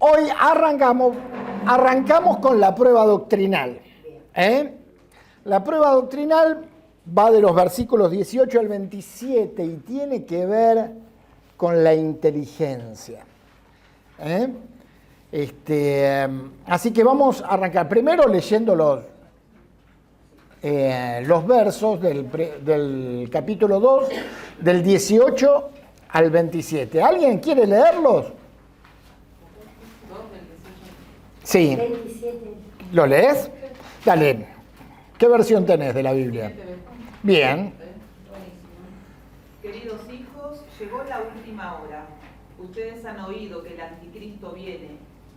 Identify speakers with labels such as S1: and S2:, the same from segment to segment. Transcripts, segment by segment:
S1: Hoy arrancamos con la prueba doctrinal. La prueba doctrinal va de los versículos 18 al 27 y tiene que ver con la inteligencia. Así que vamos a arrancar primero leyendo los versos del capítulo 2, del 18 al 27. ¿Alguien quiere leerlos? Sí. ¿Lo lees? Dale. ¿Qué versión tenés de la Biblia? Bien.
S2: Queridos hijos, llegó la última hora. Ustedes han oído que el anticristo viene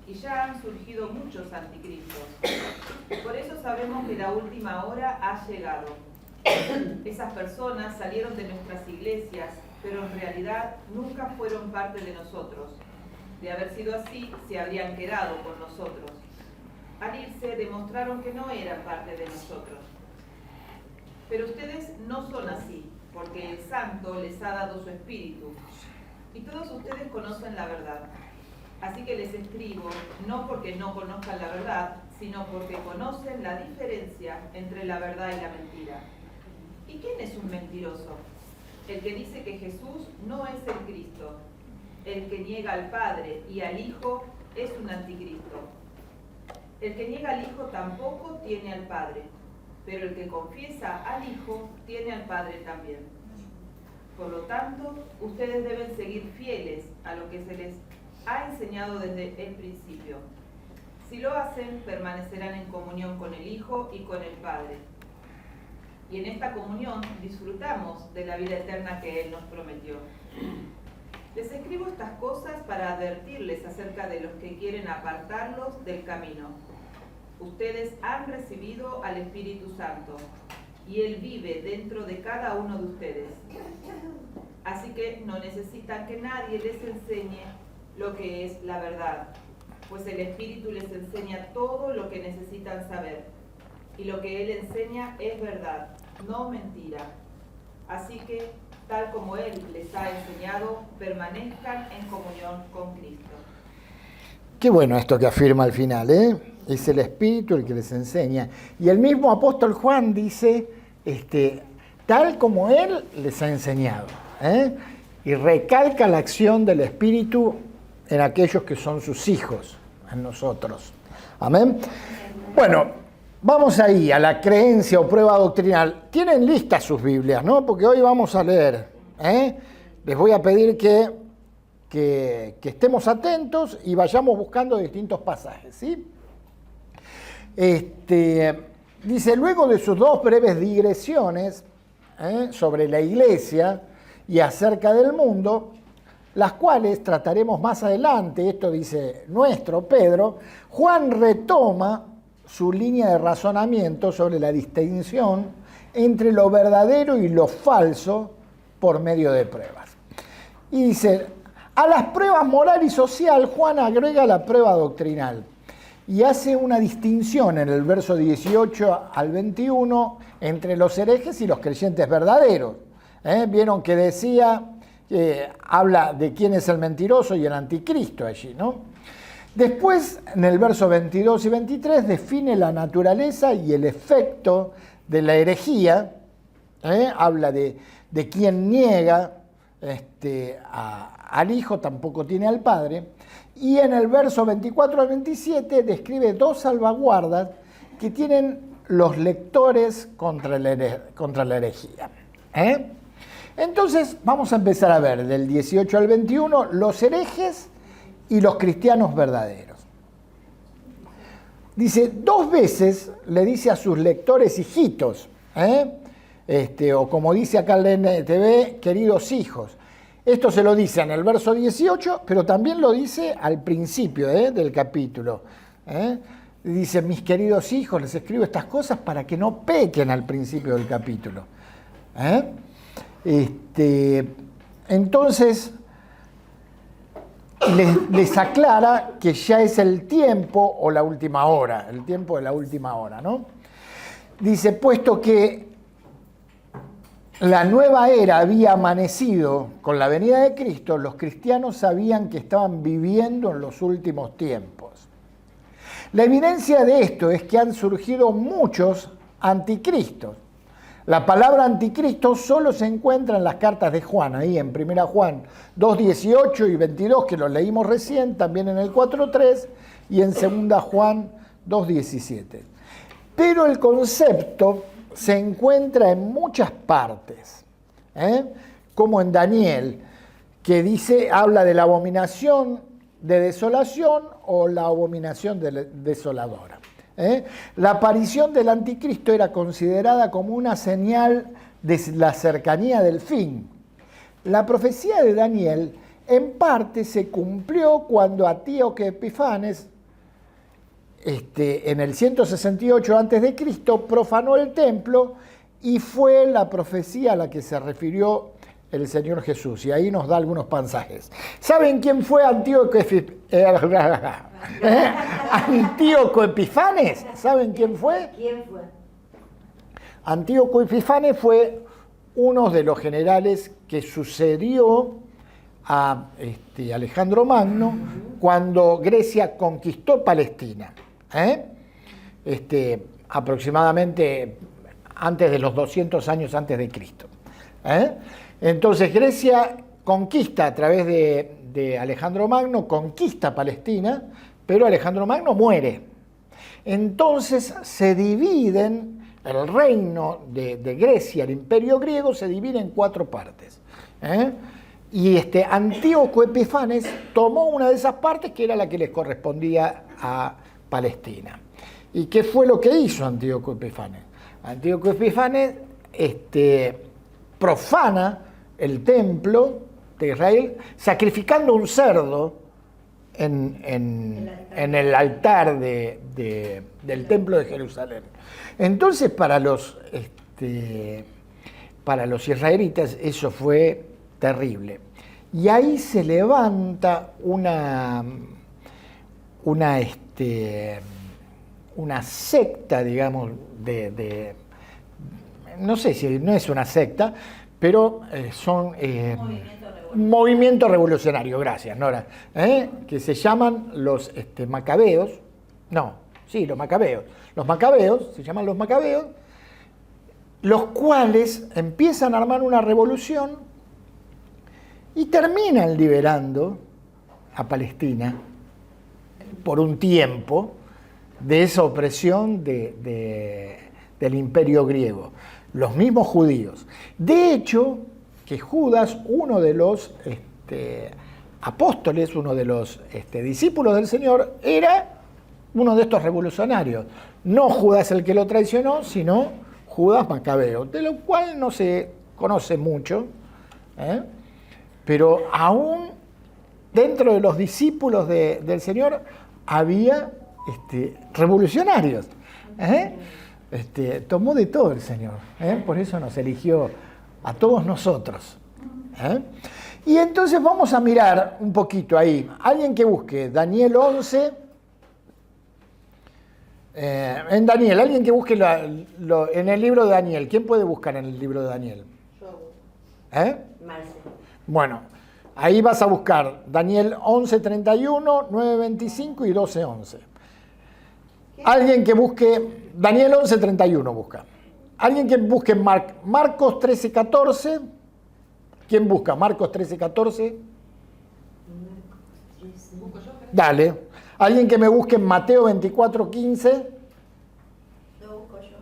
S2: y ya han surgido muchos anticristos. Por eso sabemos que la última hora ha llegado. Esas personas salieron de nuestras iglesias, pero en realidad nunca fueron parte de nosotros. De haber sido así, se habrían quedado con nosotros. Al irse, demostraron que no eran parte de nosotros. Pero ustedes no son así, porque el Santo les ha dado su espíritu. Y todos ustedes conocen la verdad. Así que les escribo, no porque no conozcan la verdad, sino porque conocen la diferencia entre la verdad y la mentira. ¿Y quién es un mentiroso? El que dice que Jesús no es el Cristo. El que niega al Padre y al Hijo es un anticristo. El que niega al Hijo tampoco tiene al Padre, pero el que confiesa al Hijo tiene al Padre también. Por lo tanto, ustedes deben seguir fieles a lo que se les ha enseñado desde el principio. Si lo hacen, permanecerán en comunión con el Hijo y con el Padre. Y en esta comunión disfrutamos de la vida eterna que Él nos prometió. Les escribo estas cosas para advertirles acerca de los que quieren apartarlos del camino. Ustedes han recibido al Espíritu Santo y Él vive dentro de cada uno de ustedes. Así que no necesitan que nadie les enseñe lo que es la verdad, pues el Espíritu les enseña todo lo que necesitan saber. Y lo que Él enseña es verdad, no mentira. Así que, tal como Él les ha enseñado, permanezcan en comunión con Cristo.
S1: Qué bueno esto que afirma al final, ¿eh? Es el Espíritu el que les enseña. Y el mismo apóstol Juan dice, tal como Él les ha enseñado. Y recalca la acción del Espíritu en aquellos que son sus hijos, en nosotros. Amén. Bueno, vamos ahí a la creencia o prueba doctrinal. Tienen listas sus Biblias, ¿no? Porque hoy vamos a leer. Les voy a pedir que estemos atentos y vayamos buscando distintos pasajes, ¿sí? Dice, luego de sus dos breves digresiones sobre la iglesia y acerca del mundo, las cuales trataremos más adelante, esto dice nuestro Pedro, Juan retoma su línea de razonamiento sobre la distinción entre lo verdadero y lo falso por medio de pruebas. Y dice, a las pruebas moral y social, Juan agrega la prueba doctrinal y hace una distinción en el verso 18 al 21 entre los herejes y los creyentes verdaderos. Vieron que decía, habla de quién es el mentiroso y el anticristo allí, ¿no? Después, en el verso 22 y 23, define la naturaleza y el efecto de la herejía. Habla de quien niega al Hijo, tampoco tiene al Padre. Y en el verso 24 al 27 describe dos salvaguardas que tienen los lectores contra la herejía. Entonces, vamos a empezar a ver del 18 al 21 los herejes y los cristianos verdaderos. Dice, dos veces le dice a sus lectores hijitos, o como dice acá el NTV, queridos hijos. Esto se lo dice en el verso 18, pero también lo dice al principio del capítulo. Dice, mis queridos hijos, les escribo estas cosas para que no pequen al principio del capítulo. Entonces, les aclara que ya es el tiempo o la última hora, el tiempo de la última hora, ¿no? Dice, puesto que la nueva era había amanecido con la venida de Cristo, los cristianos sabían que estaban viviendo en los últimos tiempos. La evidencia de esto es que han surgido muchos anticristos. La palabra anticristo solo se encuentra en las cartas de Juan, ahí en 1 Juan 2:18 y 22, que lo leímos recién, también en el 4:3 y en 2 Juan 2:17. Pero el concepto se encuentra en muchas partes, como en Daniel, que habla de la abominación de desolación o la abominación desoladora. La aparición del anticristo era considerada como una señal de la cercanía del fin. La profecía de Daniel en parte se cumplió cuando Antíoco Epifanes, en el 168 a.C., profanó el templo, y fue la profecía a la que se refirió el Señor Jesús, y ahí nos da algunos pasajes. ¿Saben quién fue Antíoco Epifanes? ¿Saben quién fue?
S3: ¿Quién fue?
S1: Antíoco Epifanes fue uno de los generales que sucedió a Alejandro Magno cuando Grecia conquistó Palestina, aproximadamente antes de los 200 años antes de Cristo. Entonces Grecia conquista a través de Alejandro Magno, conquista Palestina, pero Alejandro Magno muere. Entonces se dividen, el reino de Grecia, el imperio griego, se divide en 4 partes. Y Antíoco Epifanes tomó una de esas partes, que era la que les correspondía a Palestina. ¿Y qué fue lo que hizo Antíoco Epifanes? Antíoco Epifanes profana el templo de Israel, sacrificando un cerdo en el altar del templo de Jerusalén. Entonces, para los israelitas eso fue terrible. Y ahí se levanta una secta, digamos, no sé si no es una secta, pero son un movimiento revolucionario, gracias, Nora, que se llaman los macabeos, los macabeos, se llaman los macabeos, los cuales empiezan a armar una revolución y terminan liberando a Palestina por un tiempo de esa opresión del imperio griego. Los mismos judíos. De hecho, que Judas, uno de los apóstoles, uno de los discípulos del Señor, era uno de estos revolucionarios. No Judas el que lo traicionó, sino Judas Macabeo, de lo cual no se conoce mucho, pero aún dentro de los discípulos del Señor había revolucionarios. Tomó de todo el Señor, por eso nos eligió a todos nosotros. Y entonces vamos a mirar un poquito ahí. Alguien que busque Daniel 11, en Daniel, alguien que busque en el libro de Daniel. ¿Quién puede buscar en el libro de Daniel?
S3: Marce.
S1: Bueno, ahí vas a buscar Daniel 11:31, 9:25 y 12:11. Alguien que busque, Daniel 11:31 busca. Alguien que busque Marcos 13:14. ¿Quién busca Marcos 13:14? Dale. Alguien que me busque Mateo 24:15.
S3: Lo busco yo.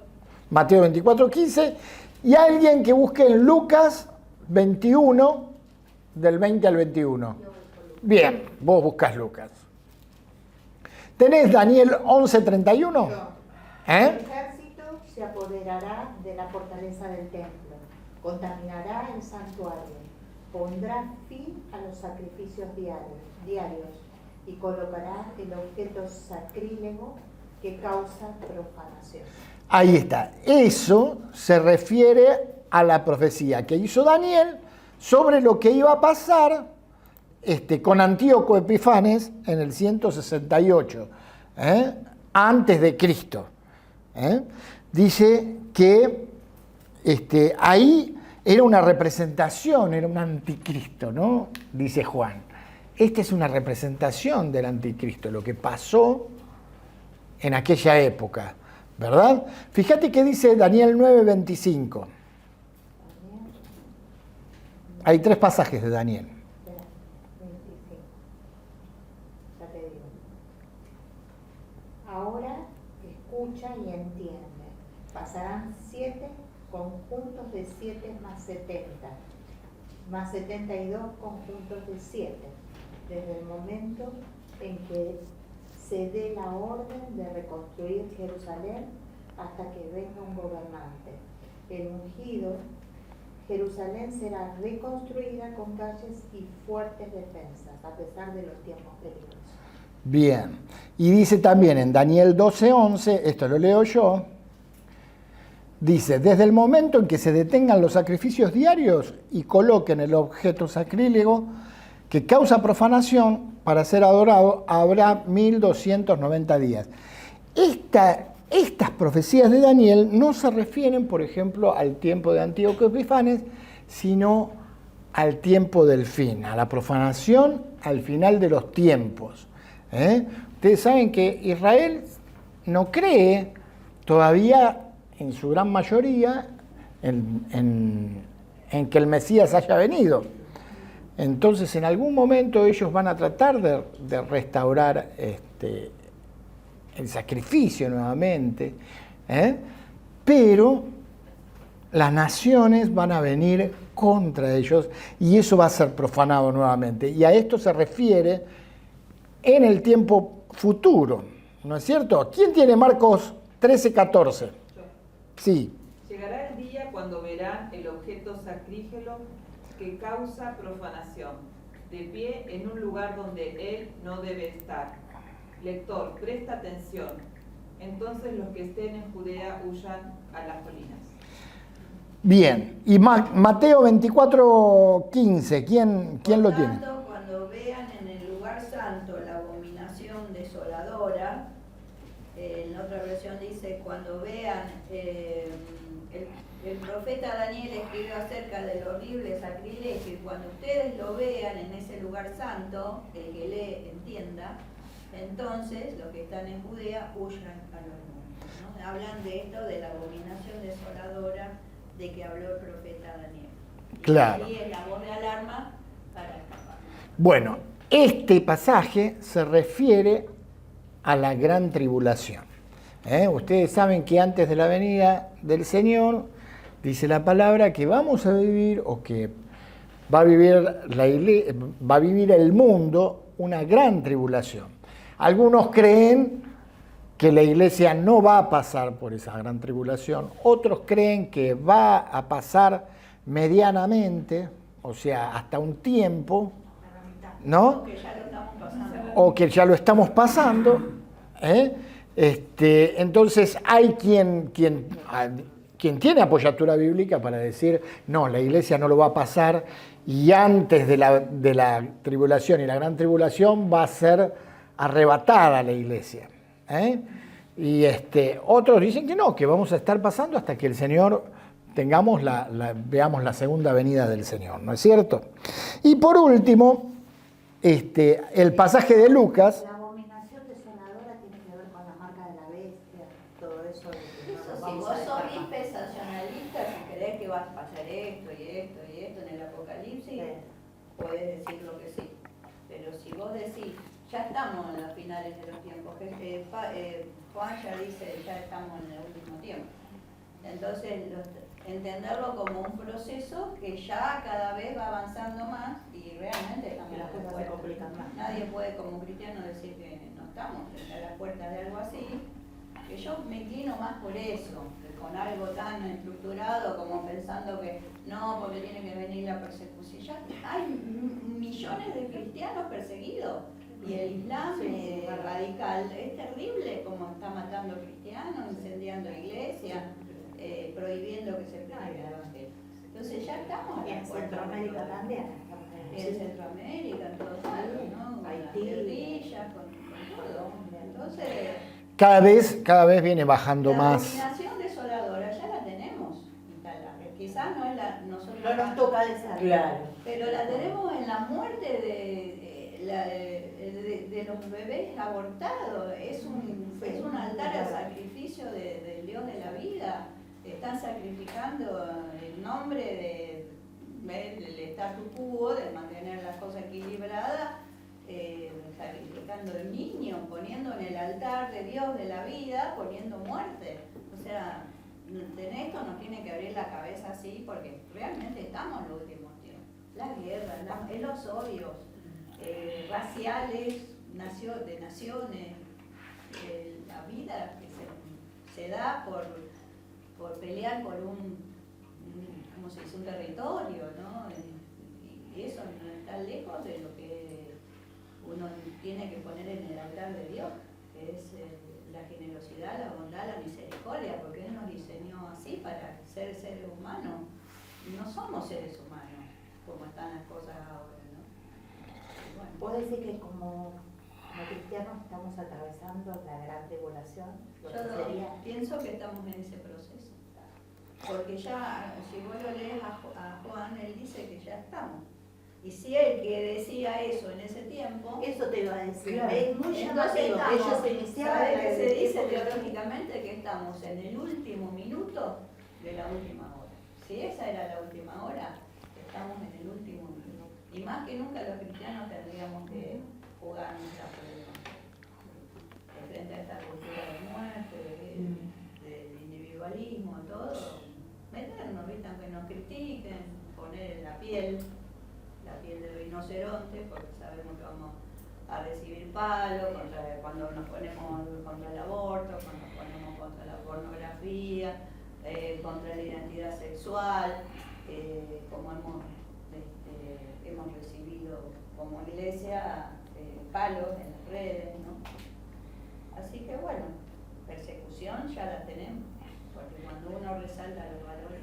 S1: Mateo 24:15. Y alguien que busque en Lucas 21, del 20 al 21. Bien, vos buscas Lucas. ¿Tenés Daniel 11:31?
S4: El ejército se apoderará de la fortaleza del templo, contaminará el santuario, pondrá fin a los sacrificios diarios y colocará el objeto sacrílego que causa profanación.
S1: Ahí está. Eso se refiere a la profecía que hizo Daniel sobre lo que iba a pasar con Antíoco Epifanes en el 168, antes de Cristo. Dice que ahí era una representación, era un anticristo, ¿no? Dice Juan. Esta es una representación del anticristo, lo que pasó en aquella época, ¿verdad? Fíjate que dice Daniel 9:25. Hay 3 pasajes de Daniel.
S4: Espera, 25. Ya te digo. Ahora escucha y entiende. Pasarán 7 conjuntos de 7 más 70, más 72 conjuntos de 7, desde el momento en que se dé la orden de reconstruir Jerusalén hasta que venga un gobernante. El ungido, Jerusalén será reconstruida con calles y fuertes defensas, a pesar de los tiempos peligrosos.
S1: Bien. Y dice también en Daniel 12:11, esto lo leo yo, dice, desde el momento en que se detengan los sacrificios diarios y coloquen el objeto sacrílego que causa profanación para ser adorado, habrá 1290 días. Estas profecías de Daniel no se refieren, por ejemplo, al tiempo de Antíoco Epifanes, sino al tiempo del fin, a la profanación al final de los tiempos. Ustedes saben que Israel no cree todavía, en su gran mayoría, en que el Mesías haya venido. Entonces, en algún momento ellos van a tratar de restaurar el sacrificio nuevamente, pero las naciones van a venir contra ellos y eso va a ser profanado nuevamente. Y a esto se refiere en el tiempo futuro, ¿no es cierto? ¿Quién tiene Marcos 13:14? Sí.
S2: Llegará el día cuando verán el objeto sacrílego que causa profanación, de pie en un lugar donde él no debe estar. Lector, presta atención. Entonces los que estén en Judea huyan a las colinas.
S1: Bien. Y Mateo 24:15, ¿quién lo tiene?
S3: Cuando vean en el lugar santo la abominación desoladora, en otra versión dice, cuando vean, el profeta Daniel escribió acerca del horrible sacrilegio, y cuando ustedes lo vean en ese lugar santo, el que lee entienda, entonces los que están en Judea huyan a los montes, ¿no? Hablan de esto, de la abominación desoladora de que habló el profeta Daniel.
S1: Claro.
S3: Y es la voz de alarma para escapar.
S1: Bueno, este pasaje se refiere a la gran tribulación. Ustedes saben que antes de la venida del Señor, dice la palabra que vamos a vivir, o que va a vivir el mundo, una gran tribulación. Algunos creen que la iglesia no va a pasar por esa gran tribulación, otros creen que va a pasar medianamente, o sea, hasta un tiempo, ¿no?
S3: Que ya lo estamos pasando.
S1: O que ya lo estamos pasando. Entonces hay quien tiene apoyatura bíblica para decir, no, la iglesia no lo va a pasar, y antes de la tribulación y la gran tribulación va a ser arrebatada la iglesia. Y otros dicen que no, que vamos a estar pasando hasta que el Señor veamos la segunda venida del Señor, ¿no es cierto? Y por último, el pasaje de Lucas.
S4: La abominación desoladora tiene que ver con la marca de la bestia, todo eso. De que no
S3: Eso,
S4: nos
S3: si
S4: vamos
S3: vos
S4: a
S3: sos
S4: escapar.
S3: dispensacionalista, si crees que va a pasar esto y esto y esto en el Apocalipsis,
S4: Sí.
S3: podés decir lo que sí. Pero si vos decís, ya estamos en las finales de los tiempos, Juan ya dice, ya estamos en el último tiempo. Entonces, entenderlo como un proceso que ya cada vez va avanzando más y realmente estamos
S4: Y las
S3: a las
S4: cosas se
S3: puertas.
S4: complican más.
S3: Nadie puede como cristiano decir que no estamos a las puertas de algo así, que yo me inclino más por eso, que con algo tan estructurado como pensando que no, porque tiene que venir la persecución. Ya hay millones de cristianos perseguidos y el Islam radical es terrible como está matando cristianos, incendiando iglesias, prohibiendo que se predique el evangelio. Entonces ya estamos a
S4: Y en
S3: las puertas.
S4: Centroamérica también.
S3: Y en Centroamérica, en todos lados, ¿no? Con las
S4: Haití.
S3: guerrillas, con todo. Entonces,
S1: Cada vez viene bajando
S3: la
S1: más.
S3: dominación desoladora ya la tenemos instalada. Quizás no es nosotros
S4: no nos toca de cerca.
S5: Claro.
S3: Pero la tenemos en la muerte de los bebés abortados. Es un altar al sacrificio del Dios de la vida. Están sacrificando el nombre del statu quo, de mantener las cosas equilibradas, sacrificando el niño, poniendo en el altar de Dios de la vida, poniendo muerte. O sea, esto nos tiene que abrir la cabeza así, porque realmente estamos en los últimos tiempos. Las guerras, los odios raciales, de naciones, la vida que se da por pelear por ¿cómo se dice? Un territorio, ¿no? Y eso no está lejos de lo que uno tiene que poner en el altar de Dios, que es la generosidad, la bondad, la misericordia, porque Él nos diseñó así para ser seres humanos. No somos seres humanos como están las cosas ahora, ¿no? Bueno.
S4: ¿Puedo decir que como cristianos estamos atravesando la gran tribulación?
S3: Yo pienso que estamos en ese proceso, porque ya, si vos lo lees a Juan, él dice que ya estamos. Y si él que decía eso en ese tiempo,
S4: Eso te iba a decir,
S5: Claro.
S4: es muy
S3: entonces
S4: llamativo. Ellos iniciaban
S3: ¿sabes
S4: la
S3: qué se dice
S4: porque-
S3: teológicamente? Que estamos en el último minuto de la última hora. Si esa era la última hora, estamos en el último minuto. Y más que nunca los cristianos tendríamos que jugar nuestra prueba frente a esta cultura de muerte, del individualismo, todo, meternos, ¿viste? Aunque nos critiquen, poner en la piel del rinoceronte, porque sabemos que vamos a recibir palos cuando nos ponemos contra el aborto, cuando nos ponemos contra la pornografía, contra la identidad sexual, como hemos recibido como iglesia palos en las redes, ¿no? Así que bueno, persecución ya la tenemos, porque cuando uno resalta los valores,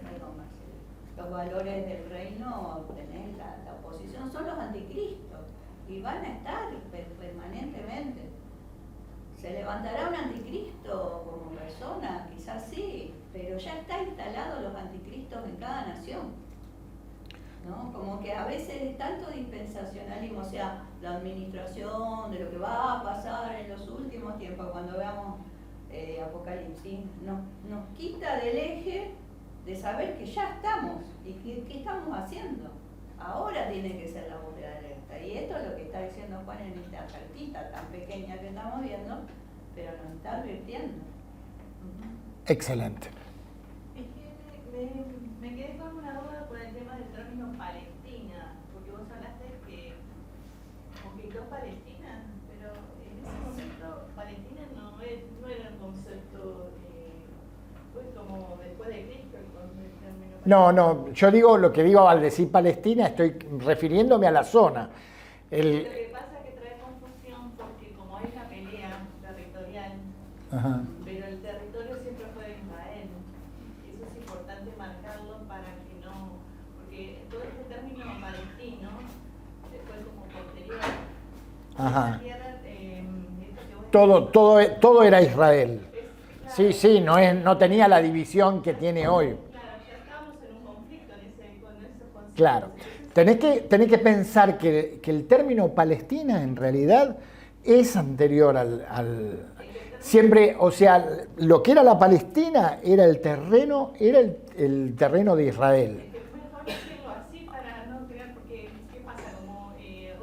S3: los valores del reino, tenés la oposición, son los anticristos, y van a estar permanentemente. ¿Se levantará un anticristo como persona? Quizás sí, pero ya está instalado los anticristos en cada nación, ¿no? Como que a veces tanto dispensacionalismo, o sea, la administración de lo que va a pasar en los últimos tiempos, cuando veamos Apocalipsis, nos quita del eje de saber que ya estamos y qué estamos haciendo. Ahora tiene que ser la búsqueda alerta, y esto es lo que está diciendo Juan en esta cartita tan pequeña que estamos viendo, pero nos está advirtiendo.
S1: Excelente.
S6: Es que me quedé con una duda por el tema del término Palestina, porque vos hablaste que conquistó Palestina, pero en ese momento Palestina no era un concepto, fue como después de Cristo el término Palestina.
S1: No, yo digo lo que digo al decir Palestina, estoy refiriéndome a la zona.
S6: Lo que pasa es que trae confusión porque como hay una pelea territorial,
S1: Ajá.
S6: pero el territorio siempre fue de Israel. Eso es importante marcarlo para que no, porque todo este término palestino fue como posterior.
S1: Ajá.
S6: Esa tierra, esto que vos
S1: Todo era Israel.
S6: decís,
S1: Sí, no tenía la división que tiene hoy.
S6: Claro, ya estábamos en un conflicto con esos conceptos.
S1: Claro. Tenés que pensar que el término Palestina en realidad es anterior siempre, o sea, lo que era la Palestina era el terreno de Israel.
S6: Mejor decirlo así para no crear, porque ¿qué pasa? Como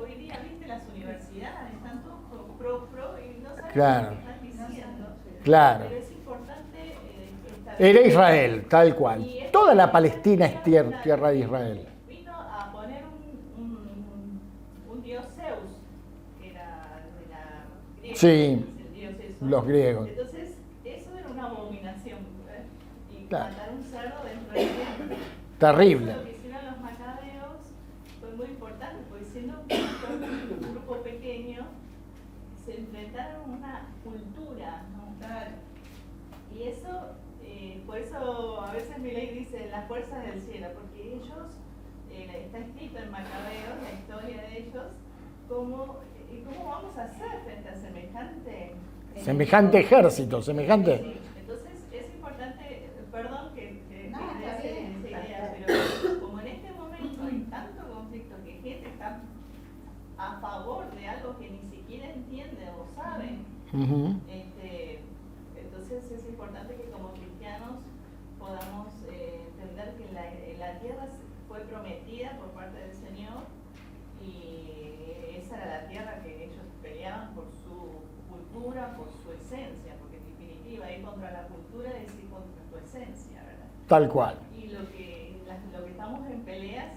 S6: hoy día, viste, las universidades están todos pro y no saben
S1: Claro.
S6: lo que están diciendo.
S1: Claro.
S6: Pero es importante estar.
S1: Era Israel, tal cual.
S6: Y esto
S1: Toda la Palestina es
S6: claro,
S1: tierra de Israel.
S6: Vino a poner un dios Zeus, que era de la griega,
S1: Sí,
S6: el dios eso.
S1: los griegos.
S6: Entonces, eso era una abominación. Y
S1: Claro.
S6: matar un cerdo dentro del templo.
S1: Terrible.
S6: Lo que hicieron los macabeos fue muy importante, porque siendo un grupo pequeño, se enfrentaron a una cultura, ¿no?
S3: Claro.
S6: Y eso, por eso a veces Milei dice las fuerzas del cielo, porque ellos, está escrito en Macabeos, la historia de ellos, cómo vamos a hacer frente a
S1: Semejante ejército, semejante.
S6: Sí, entonces es importante, perdón que
S3: No, está
S6: esa
S3: bien.
S6: idea, pero como en este
S1: Ujú.
S6: Entonces es importante que como cristianos podamos entender que la tierra fue prometida por parte del Señor y esa era la tierra que ellos peleaban por su cultura, por su esencia, porque en definitiva ir contra la cultura es ir contra tu esencia, ¿verdad?
S1: Tal cual.
S6: Y lo que estamos en peleas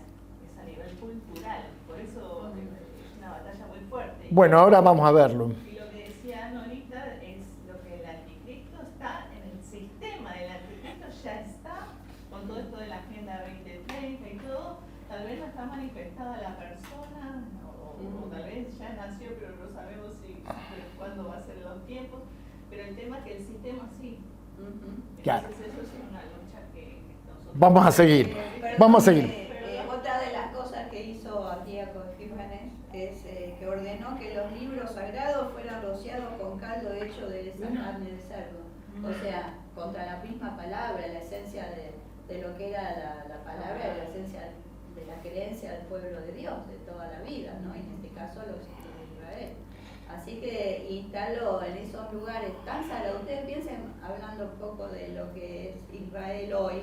S6: es a nivel cultural, por eso es una batalla muy fuerte.
S1: Bueno, ahora vamos a verlo.
S6: Y lo que decía Ana ahorita es lo que el anticristo está en el sistema del anticristo, ya está con todo esto de la Agenda 2030 y todo, tal vez no está manifestada la persona, o tal vez ya nació, pero no sabemos cuándo va a ser los tiempos, pero el tema es que el sistema sí.
S1: Claro.
S6: Entonces eso es una lucha que nosotros...
S1: Vamos a seguir.
S3: Perdón,
S1: Vamos a seguir.
S3: Otra de las cosas que hizo Antíoco Epífanes es que ordenó que los libros sagrados fueran rociados con caldo hecho de esa carne de cerdo. O sea, contra la misma palabra, la esencia de lo que era la palabra, la esencia de la creencia del pueblo de Dios, de toda la vida, ¿no? Y en este caso los hijos de Israel. Así que instaló en esos lugares tan sagrados. Ustedes piensen, hablando un poco de lo que es Israel hoy,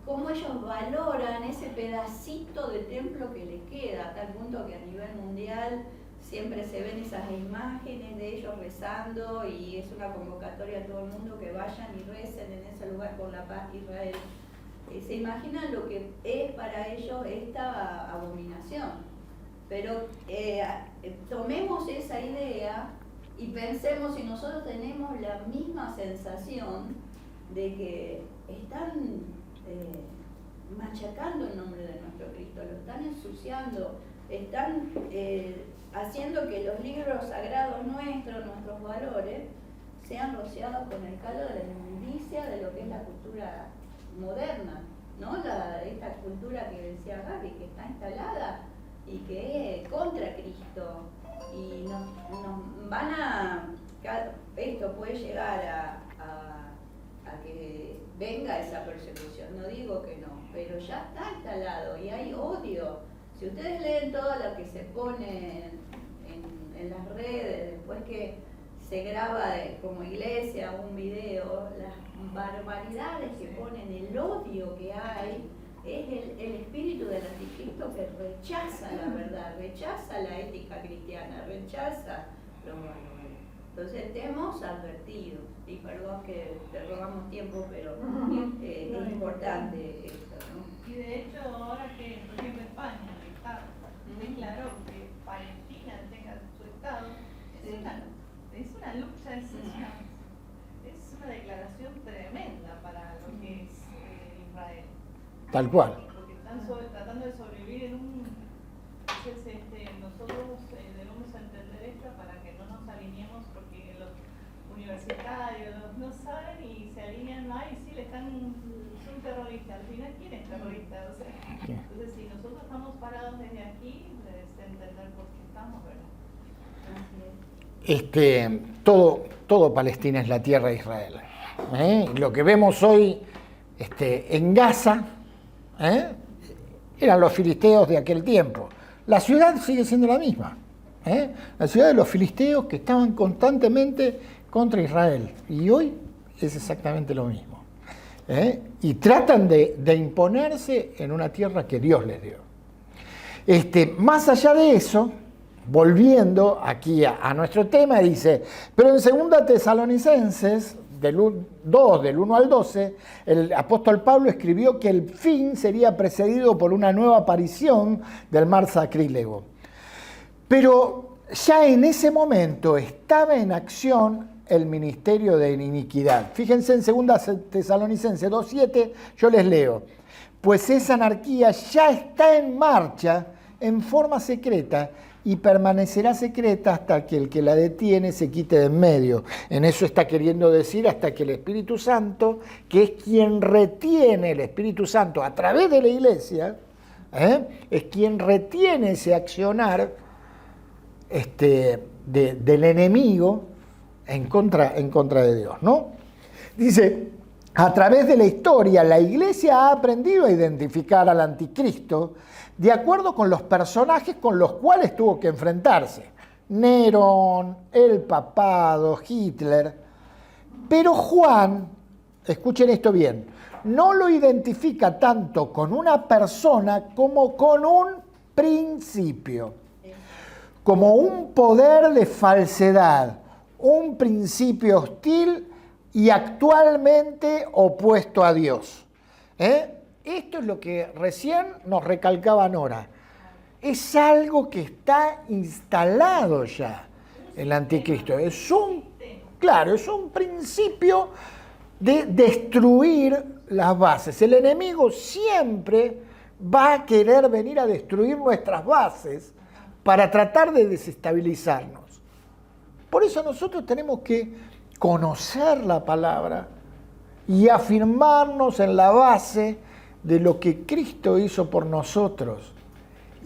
S3: cómo ellos valoran ese pedacito de templo que le queda, a tal punto que a nivel mundial siempre se ven esas imágenes de ellos rezando y es una convocatoria a todo el mundo que vayan y recen en ese lugar por la paz de Israel. Se imaginan lo que es para ellos esta abominación. Pero tomemos esa idea y pensemos si nosotros tenemos la misma sensación de que están machacando el nombre de nuestro Cristo, lo están ensuciando, están haciendo que los libros sagrados nuestros valores, sean rociados con el caldo de la inmundicia de lo que es la cultura moderna, ¿no? Esta cultura que decía Gaby, que está instalada y que es contra Cristo. Y nos van a... Esto puede llegar a que venga esa persecución, no digo que no, pero ya está instalado y hay odio. Si ustedes leen todo lo que se pone en las redes, después que se graba como iglesia un video, las barbaridades que ponen, el odio que hay, es el espíritu del anticristo que rechaza la verdad, rechaza la ética cristiana, rechaza los valores. Entonces te hemos advertido, y perdón que te robamos tiempo, pero es importante esto, ¿no?
S6: Y de hecho ahora que, por ejemplo, España declaró que Palestina tenga su estado, es una lucha, es una declaración tremenda para lo que es Israel.
S1: Tal cual.
S6: Porque están tratando de sobrevivir en un... Entonces nosotros debemos entender esto para que no nos alineemos, porque los universitarios no saben y se alinean, ay, sí, son terroristas. Al final, ¿quién es terrorista? O sea, entonces, si nosotros estamos parados desde aquí, debes entender por qué estamos, ¿verdad?
S1: Todo Palestina es la tierra de Israel. Lo que vemos hoy en Gaza eran los filisteos de aquel tiempo. La ciudad sigue siendo la misma. La ciudad de los filisteos que estaban constantemente contra Israel. Y hoy es exactamente lo mismo. Y tratan de imponerse en una tierra que Dios les dio. Más allá de eso, volviendo aquí a nuestro tema, dice, pero en 2 Tesalonicenses 2, del 1 al 12, el apóstol Pablo escribió que el fin sería precedido por una nueva aparición del mar sacrílego. Pero ya en ese momento estaba en acción el ministerio de iniquidad. Fíjense en 2 Tesalonicenses 2:7, yo les leo. Pues esa anarquía ya está en marcha en forma secreta y permanecerá secreta hasta que el que la detiene se quite de en medio. En eso está queriendo decir hasta que el Espíritu Santo, que es quien retiene el Espíritu Santo a través de la iglesia, es quien retiene ese accionar del enemigo en contra de Dios, ¿no? Dice, a través de la historia, la iglesia ha aprendido a identificar al anticristo de acuerdo con los personajes con los cuales tuvo que enfrentarse. Nerón, el papado, Hitler. Pero Juan, escuchen esto bien, no lo identifica tanto con una persona como con un principio, como un poder de falsedad, un principio hostil y actualmente opuesto a Dios. Esto es lo que recién nos recalcaba Nora. Es algo que está instalado ya, el anticristo. Es un principio de destruir las bases. El enemigo siempre va a querer venir a destruir nuestras bases para tratar de desestabilizarnos. Por eso nosotros tenemos que conocer la palabra y afirmarnos en la base de lo que Cristo hizo por nosotros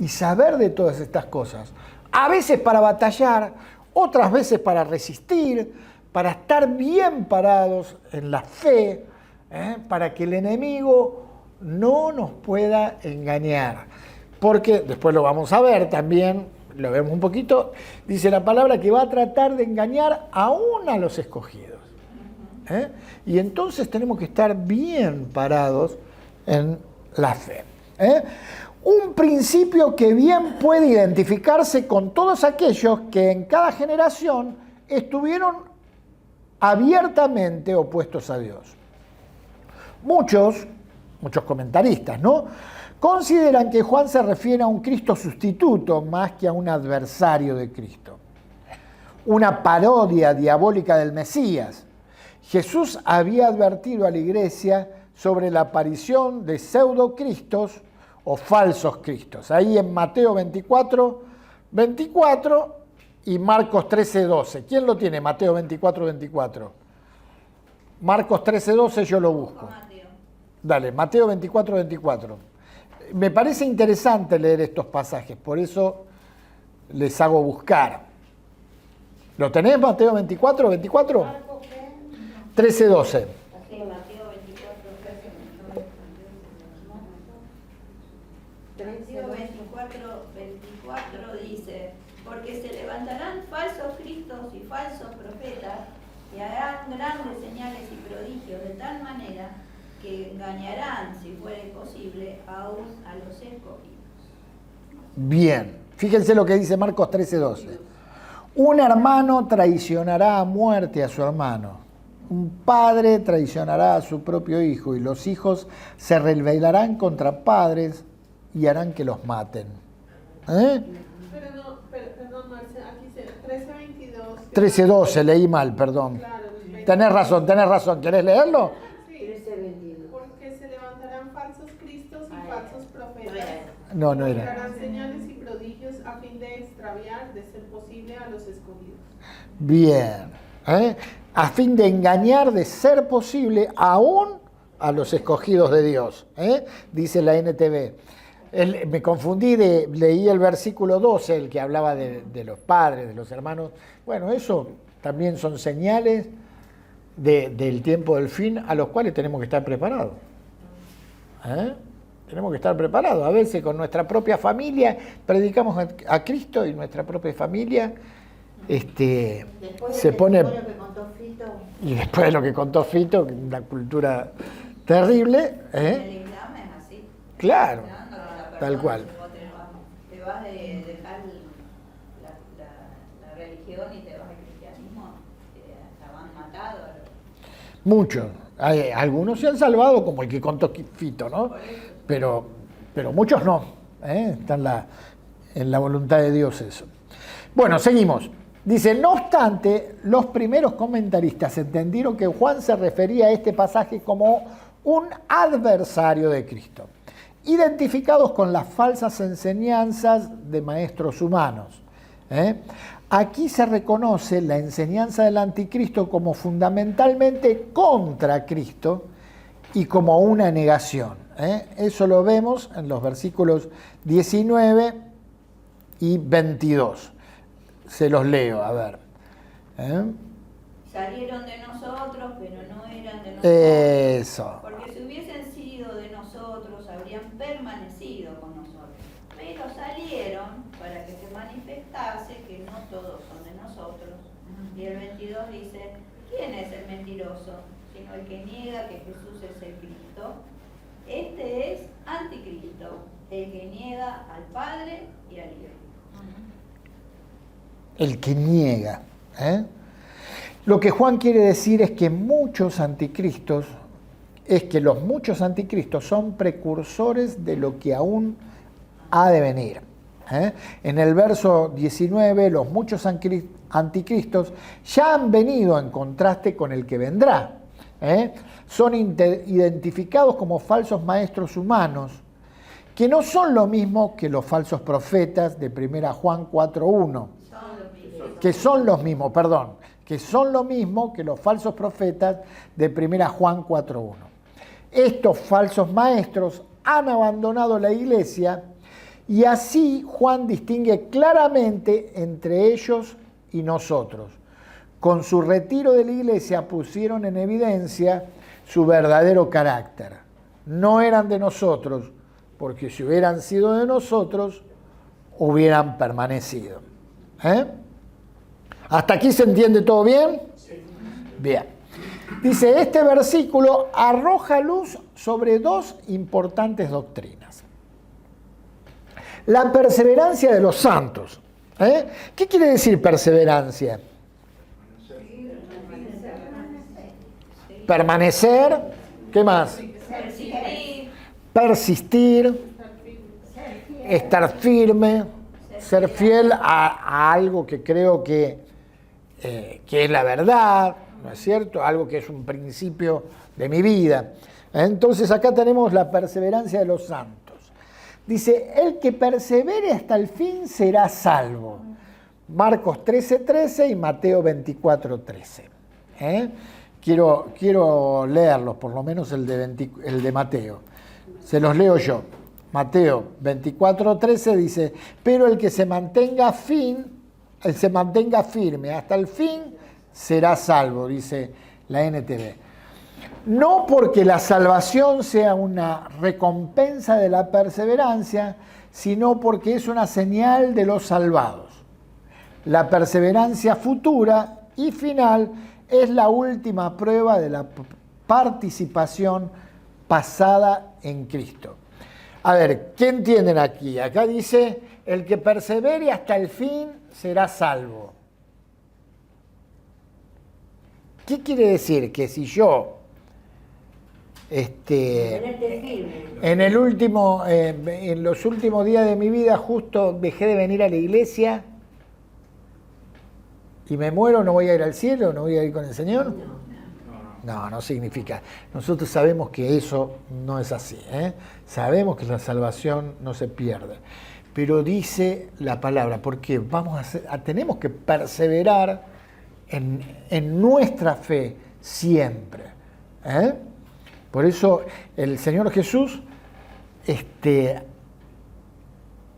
S1: y saber de todas estas cosas. A veces para batallar, otras veces para resistir, para estar bien parados en la fe, para que el enemigo no nos pueda engañar. Porque, después lo vamos a ver también, lo vemos un poquito, dice la palabra que va a tratar de engañar aún a los escogidos. Y entonces tenemos que estar bien parados en la fe. Un principio que bien puede identificarse con todos aquellos que en cada generación estuvieron abiertamente opuestos a Dios. Muchos comentaristas, ¿no?, consideran que Juan se refiere a un Cristo sustituto más que a un adversario de Cristo, una parodia diabólica del Mesías. Jesús había advertido a la iglesia sobre la aparición de pseudocristos o falsos cristos. Ahí en Mateo 24 y Marcos 13:12. ¿Quién lo tiene, Mateo 24? Marcos 13:12 yo lo busco. Dale, Mateo 24. Me parece interesante leer estos pasajes, por eso les hago buscar. ¿Lo tenés, Mateo 24? 13:12.
S3: Mateo 24 dice: porque se levantarán falsos cristos y falsos profetas y harán grandes señales y prodigios de tal manera que engañarán, si fuere posible, aún a los escogidos.
S1: Bien, fíjense lo que dice Marcos 13:12. Un hermano traicionará a muerte a su hermano. Un padre traicionará a su propio hijo y los hijos se rebelarán contra padres y harán que los maten.
S6: Pero perdón, Marcia, aquí dice 13:22.
S1: 13:12, leí mal, perdón.
S6: Claro,
S1: Tenés razón. ¿Querés leerlo?
S6: Sí, porque se levantarán falsos cristos y falsos profetas.
S1: No
S6: Y
S1: era.
S6: harán señales y prodigios a fin de extraviar, de ser posible, a los escogidos.
S1: Bien. A fin de engañar, de ser posible, aún a los escogidos de Dios. Dice la NTV. Me confundí, leí el versículo 12, el que hablaba de los padres, de los hermanos. Bueno, eso también son señales del tiempo del fin a los cuales tenemos que estar preparados. Tenemos que estar preparados. A veces con nuestra propia familia predicamos a Cristo y nuestra propia familia se pone... Y después de lo que contó Fito, una cultura terrible.
S3: El Islam es así.
S1: Claro,
S3: La
S1: tal cual.
S3: Te vas de dejar la religión y te vas al cristianismo, hasta van matados.
S1: Muchos. Algunos se han salvado, como el que contó Fito, ¿no? Pero muchos no. Está en la voluntad de Dios eso. Bueno, seguimos. Dice, no obstante, los primeros comentaristas entendieron que Juan se refería a este pasaje como un adversario de Cristo, identificados con las falsas enseñanzas de maestros humanos. Aquí se reconoce la enseñanza del anticristo como fundamentalmente contra Cristo y como una negación. Eso lo vemos en los versículos 19 y 22. Se los leo, a ver.
S3: Salieron de nosotros, pero no eran de nosotros.
S1: Eso.
S3: Porque si hubiesen sido de nosotros, habrían permanecido con nosotros. pero salieron para que se manifestase que no todos son de nosotros. Y el 22 dice, ¿quién es el mentiroso? Sino el que niega que Jesús es el Cristo. Este es anticristo, el que niega al Padre y al Hijo.
S1: El que niega. Lo que Juan quiere decir es que los muchos anticristos son precursores de lo que aún ha de venir. En el verso 19, los muchos anticristos ya han venido en contraste con el que vendrá. Son identificados como falsos maestros humanos, que no son lo mismo que los falsos profetas de 1 Juan 4:1, que son lo mismo que los falsos profetas de 1 Juan 4:1. Estos falsos maestros han abandonado la iglesia y así Juan distingue claramente entre ellos y nosotros. Con su retiro de la iglesia pusieron en evidencia su verdadero carácter. No eran de nosotros, porque si hubieran sido de nosotros, hubieran permanecido. ¿Hasta aquí se entiende todo bien? Sí. Bien. Dice, este versículo arroja luz sobre dos importantes doctrinas. La perseverancia de los santos. ¿Qué quiere decir perseverancia? Permanecer. ¿Qué más? Persistir. Estar firme. Ser fiel a algo que creo que es la verdad, ¿no es cierto? Algo que es un principio de mi vida. Entonces acá tenemos la perseverancia de los santos. Dice, el que persevere hasta el fin será salvo. Marcos 13:13 y Mateo 24:13. Quiero leerlos, por lo menos el de Mateo. Se los leo yo. Mateo 24:13 dice, pero el que se mantenga firme hasta el fin será salvo, dice la NTV. No porque la salvación sea una recompensa de la perseverancia, sino porque es una señal de los salvados. La perseverancia futura y final es la última prueba de la participación pasada en Cristo. A ver, ¿qué entienden aquí? Acá dice, el que persevere hasta el fin será salvo. ¿Qué quiere decir? Que si yo en los últimos días de mi vida justo dejé de venir a la iglesia y me muero, ¿no voy a ir al cielo? ¿No voy a ir con el Señor? No significa. Nosotros sabemos que eso no es así. Sabemos que la salvación no se pierde. Pero dice la palabra, porque tenemos que perseverar en nuestra fe siempre. Por eso el Señor Jesús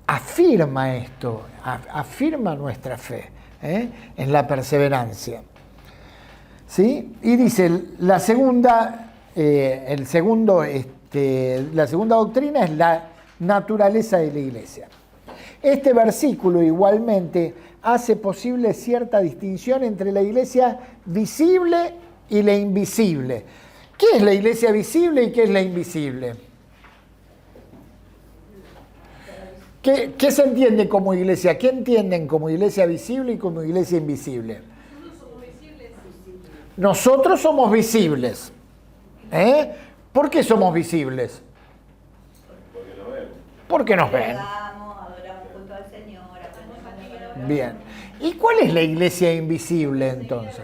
S1: afirma esto, afirma nuestra fe en la perseverancia. ¿Sí? Y dice, la segunda doctrina es la naturaleza de la iglesia. Este versículo igualmente hace posible cierta distinción entre la iglesia visible y la invisible. ¿Qué es la iglesia visible y qué es la invisible? ¿Qué se entiende como iglesia? ¿Qué entienden como iglesia visible y como iglesia invisible? Nosotros somos visibles. ¿Por qué somos visibles? Porque nos ven. Bien. ¿Y cuál es la iglesia invisible entonces?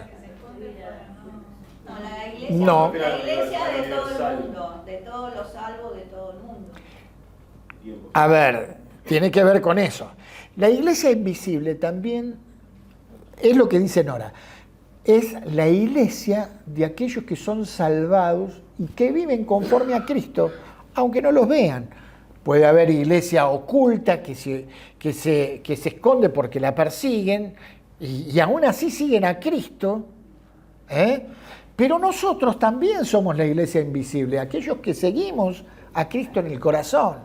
S3: No, la iglesia de todo el mundo, de todos los salvos de todo el mundo.
S1: A ver, tiene que ver con eso. La iglesia invisible también es lo que dice Nora. Es la iglesia de aquellos que son salvados y que viven conforme a Cristo, aunque no los vean. Puede haber iglesia oculta que se esconde porque la persiguen y aún así siguen a Cristo. Pero nosotros también somos la iglesia invisible, aquellos que seguimos a Cristo en el corazón.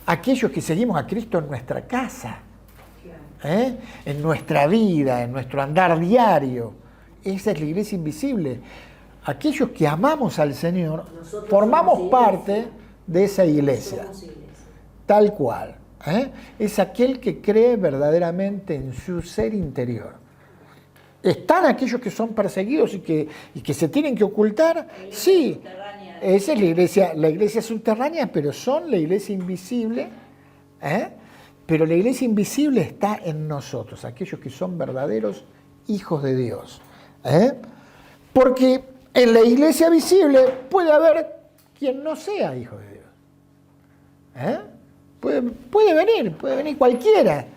S1: aquellos que seguimos a Cristo en nuestra casa, en nuestra vida, en nuestro andar diario. Esa es la iglesia invisible. Aquellos que amamos al Señor,
S5: Nosotros
S1: formamos
S5: somos
S1: parte
S5: iglesia.
S1: de esa iglesia,
S5: Somos iglesia.
S1: tal cual. Es aquel que cree verdaderamente en su ser interior. ¿Están aquellos que son perseguidos y que se tienen que ocultar? Sí, esa es la iglesia subterránea, pero son la iglesia invisible. Pero la iglesia invisible está en nosotros, aquellos que son verdaderos hijos de Dios. Porque en la iglesia visible puede haber quien no sea hijo de Dios. Puede venir cualquiera.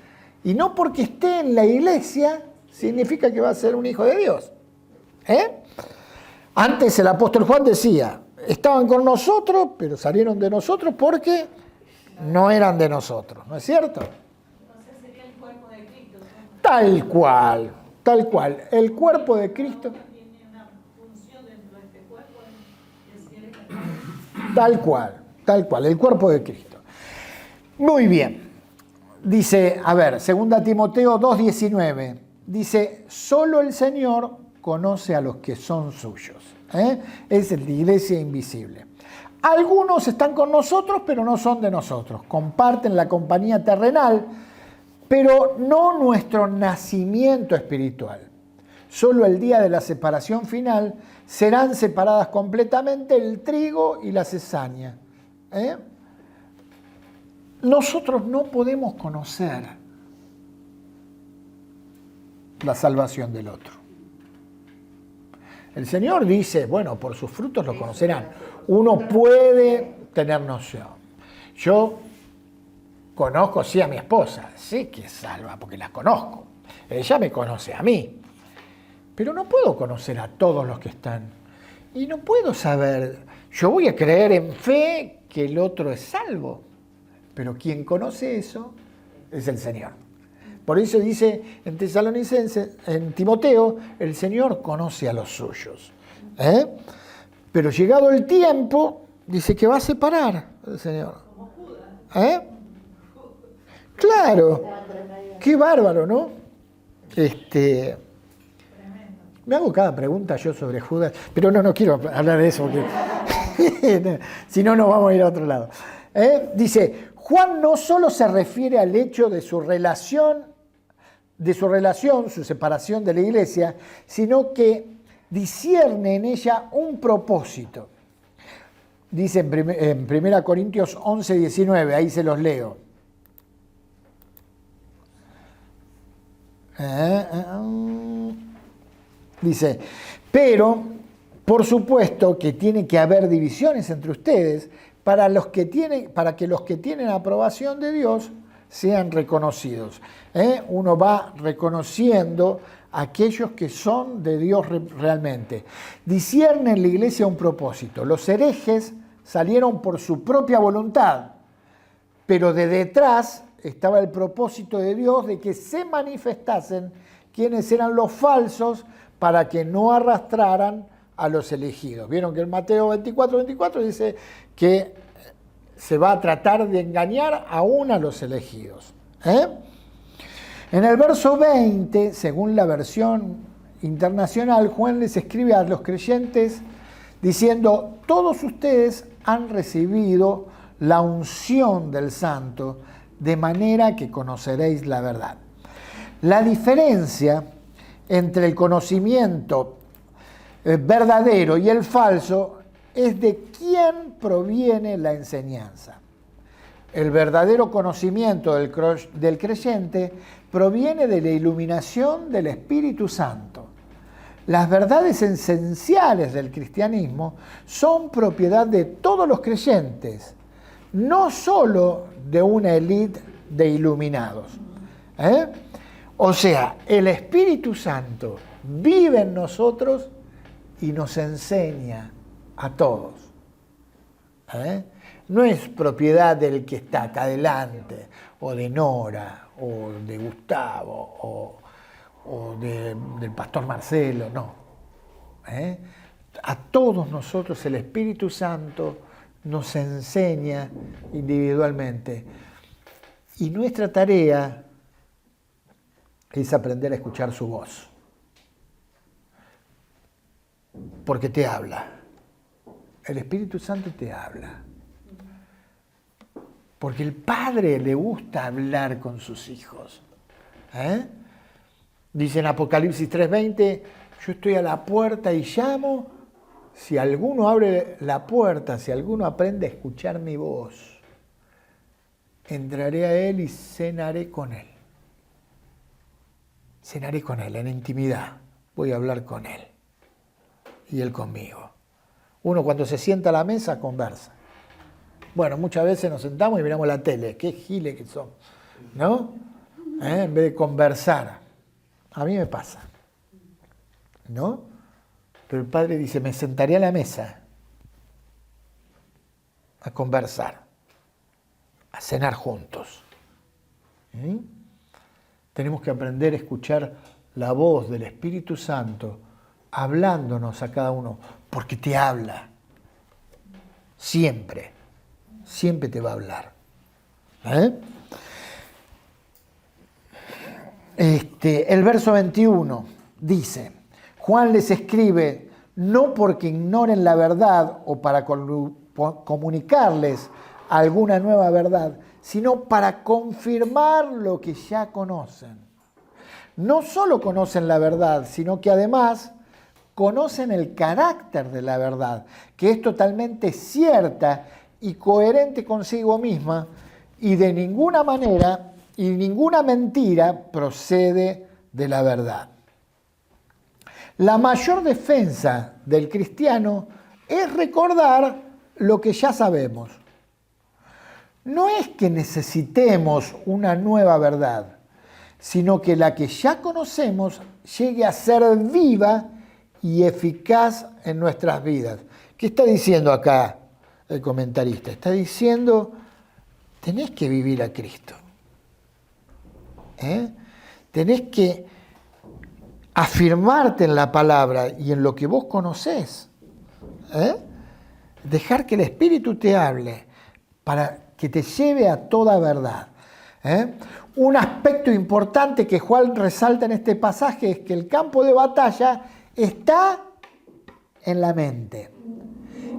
S1: Y no porque esté en la iglesia significa que va a ser un hijo de Dios. Antes el apóstol Juan decía, estaban con nosotros, pero salieron de nosotros porque no eran de nosotros, ¿no es cierto?
S6: Entonces sería el cuerpo de Cristo.
S1: Tal cual, tal cual. El cuerpo de Cristo.
S6: Tiene una función dentro de este cuerpo y así eres capaz.
S1: Tal cual, el cuerpo de Cristo. Muy bien. Dice, a ver, 2 Timoteo 2:19. Dice, solo el Señor conoce a los que son suyos. Es la iglesia invisible. Algunos están con nosotros, pero no son de nosotros. Comparten la compañía terrenal, pero no nuestro nacimiento espiritual. Solo el día de la separación final serán separadas completamente el trigo y la cizaña. Nosotros no podemos conocer la salvación del otro. El Señor dice, bueno, por sus frutos lo conocerán. Uno puede tener noción. Yo conozco, sí, a mi esposa, sé que es salva porque la conozco. Ella me conoce a mí. Pero no puedo conocer a todos los que están. Y no puedo saber, yo voy a creer en fe que el otro es salvo. Pero quien conoce eso es el Señor. Por eso dice en Tesalonicenses, en Timoteo, el Señor conoce a los suyos. Pero llegado el tiempo, dice que va a separar el Señor. Claro, qué bárbaro, ¿no? Me hago cada pregunta yo sobre Judas, pero no quiero hablar de eso, porque si no, nos vamos a ir a otro lado. Dice, Juan no solo se refiere al hecho de su relación, su separación de la iglesia, sino que discierne en ella un propósito. Dice en 1 Corintios 11:19, ahí se los leo. Dice, pero por supuesto que tiene que haber divisiones entre ustedes para que los que tienen aprobación de Dios sean reconocidos. Uno va reconociendo a aquellos que son de Dios realmente. Discierne en la iglesia un propósito. Los herejes salieron por su propia voluntad, pero de detrás estaba el propósito de Dios de que se manifestasen quienes eran los falsos para que no arrastraran a los elegidos. Vieron que en Mateo 24 dice que se va a tratar de engañar aún a los elegidos. En el verso 20, según la versión internacional, Juan les escribe a los creyentes diciendo, todos ustedes han recibido la unción del Santo, de manera que conoceréis la verdad. La diferencia entre el conocimiento verdadero y el falso es de quién proviene la enseñanza. El verdadero conocimiento del creyente proviene de la iluminación del Espíritu Santo. Las verdades esenciales del cristianismo son propiedad de todos los creyentes, no solo de una élite de iluminados. O sea, el Espíritu Santo vive en nosotros y nos enseña a todos. No es propiedad del que está acá adelante, o de Nora, o de Gustavo, o del pastor Marcelo, no. A todos nosotros el Espíritu Santo nos enseña individualmente. Y nuestra tarea es aprender a escuchar su voz. Porque te habla. El Espíritu Santo te habla. Porque el Padre le gusta hablar con sus hijos. Dice en Apocalipsis 3:20, yo estoy a la puerta y llamo. Si alguno abre la puerta, si alguno aprende a escuchar mi voz, entraré a él y cenaré con él. Cenaré con él en intimidad. Voy a hablar con él. Y él conmigo. Uno cuando se sienta a la mesa conversa. Bueno, muchas veces nos sentamos y miramos la tele. Qué giles que son, ¿no? En vez de conversar. A mí me pasa, ¿no? Pero el Padre dice, me sentaré a la mesa a conversar, a cenar juntos. Tenemos que aprender a escuchar la voz del Espíritu Santo hablándonos a cada uno, porque te habla. Siempre, siempre te va a hablar. El verso 21 dice, Juan les escribe no porque ignoren la verdad o para comunicarles alguna nueva verdad, sino para confirmar lo que ya conocen. No solo conocen la verdad, sino que además conocen el carácter de la verdad, que es totalmente cierta y coherente consigo misma y de ninguna manera y ninguna mentira procede de la verdad. La mayor defensa del cristiano es recordar lo que ya sabemos. No es que necesitemos una nueva verdad, sino que la que ya conocemos llegue a ser viva y eficaz en nuestras vidas. ¿Qué está diciendo acá el comentarista? Está diciendo, tenés que vivir a Cristo. Tenés que afirmarte en la palabra y en lo que vos conocés. Dejar que el Espíritu te hable para que te lleve a toda verdad. Un aspecto importante que Juan resalta en este pasaje es que el campo de batalla está en la mente.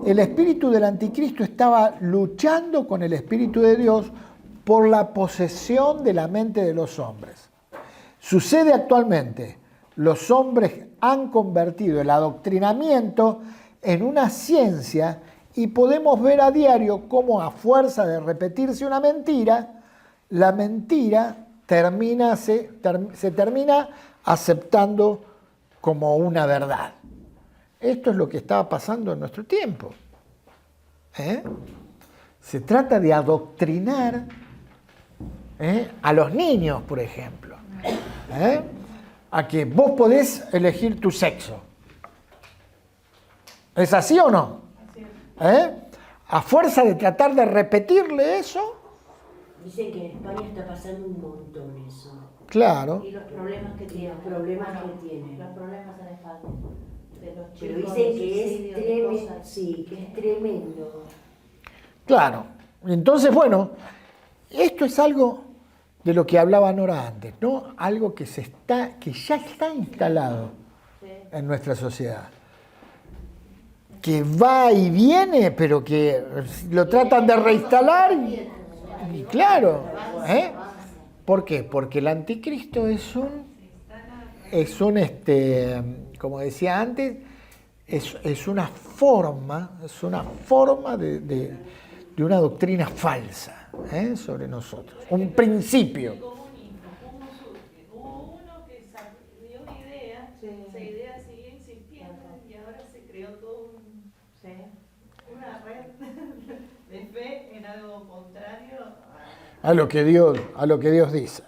S1: El espíritu del anticristo estaba luchando con el Espíritu de Dios por la posesión de la mente de los hombres. Sucede actualmente. Los hombres han convertido el adoctrinamiento en una ciencia y podemos ver a diario cómo a fuerza de repetirse una mentira, la mentira se termina aceptando como una verdad. Esto es lo que estaba pasando en nuestro tiempo. Se trata de adoctrinar a los niños, por ejemplo. A que vos podés elegir tu sexo. ¿Es así o no? A fuerza de tratar de repetirle eso.
S5: Dicen que en España está pasando un montón eso.
S1: Claro.
S4: Y los problemas que tiene.
S5: Los problemas que tiene.
S4: Los problemas en España. De los
S5: Pero
S4: chicos,
S5: dicen
S4: de
S5: que es
S4: suicidio, de
S5: tremendo.
S4: cosas.
S5: Sí, que es tremendo.
S1: Claro. Entonces, bueno, esto es algo de lo que hablaba Nora antes, ¿no? Algo que ya está instalado en nuestra sociedad. Que va y viene, pero que lo tratan de reinstalar y claro. ¿Por qué? Porque el anticristo es como decía antes, es una forma de una doctrina falsa sobre nosotros, un principio.
S6: El comunismo, ¿cómo surge? Hubo uno que dio una idea, esa idea sigue insistiendo y ahora se creó todo una red de fe en algo contrario
S1: A lo que Dios dice.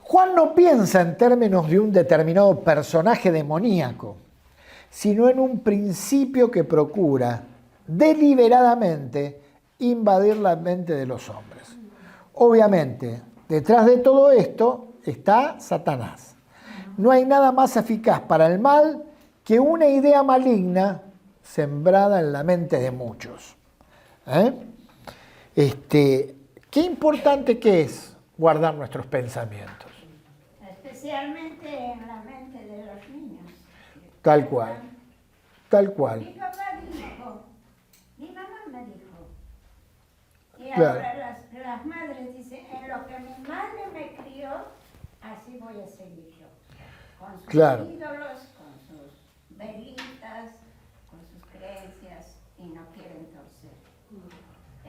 S1: Juan no piensa en términos de un determinado personaje demoníaco, sino en un principio que procura deliberadamente invadir la mente de los hombres. Obviamente, detrás de todo esto está Satanás. No hay nada más eficaz para el mal que una idea maligna sembrada en la mente de muchos. Qué importante que es guardar nuestros pensamientos.
S7: Especialmente en la mente de los niños.
S1: Tal cual, tal cual.
S7: Mi papá dijo, mi mamá me dijo, y
S1: Claro.
S7: ahora las madres dicen, en lo que mi madre me crió, así voy a seguir yo. Con sus
S1: Claro.
S7: ídolos, con sus velitas, con sus creencias, y no quieren torcer.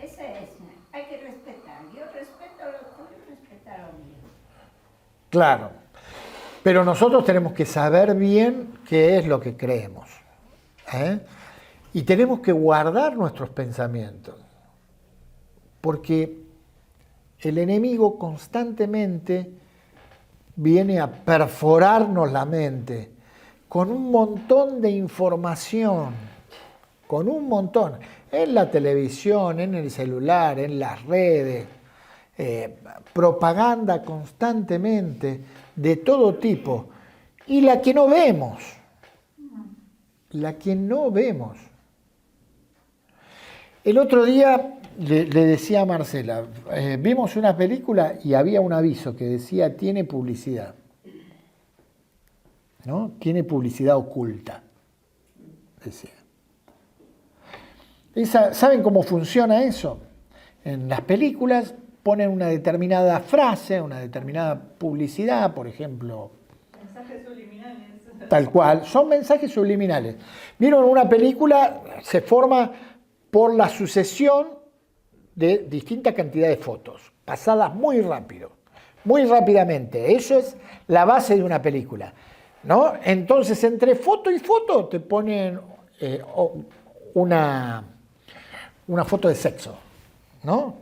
S7: Ese es, hay que respetar. Yo respeto lo tuyo, respeta lo mío.
S1: Claro. Pero nosotros tenemos que saber bien qué es lo que creemos. Y tenemos que guardar nuestros pensamientos. Porque el enemigo constantemente viene a perforarnos la mente con un montón de información, con un montón, en la televisión, en el celular, en las redes, propaganda constantemente de todo tipo, y la que no vemos, la que no vemos. El otro día le decía a Marcela, vimos una película y había un aviso que decía tiene publicidad, ¿no? Tiene publicidad oculta, decía. ¿Saben cómo funciona eso? En las películas ponen una determinada frase, una determinada publicidad, por ejemplo.
S6: Mensajes subliminales.
S1: Tal cual, son mensajes subliminales. Vieron, una película se forma por la sucesión de distinta cantidad de fotos, pasadas muy rápido, muy rápidamente. Eso es la base de una película, ¿no? Entonces, entre foto y foto te ponen una foto de sexo, ¿no?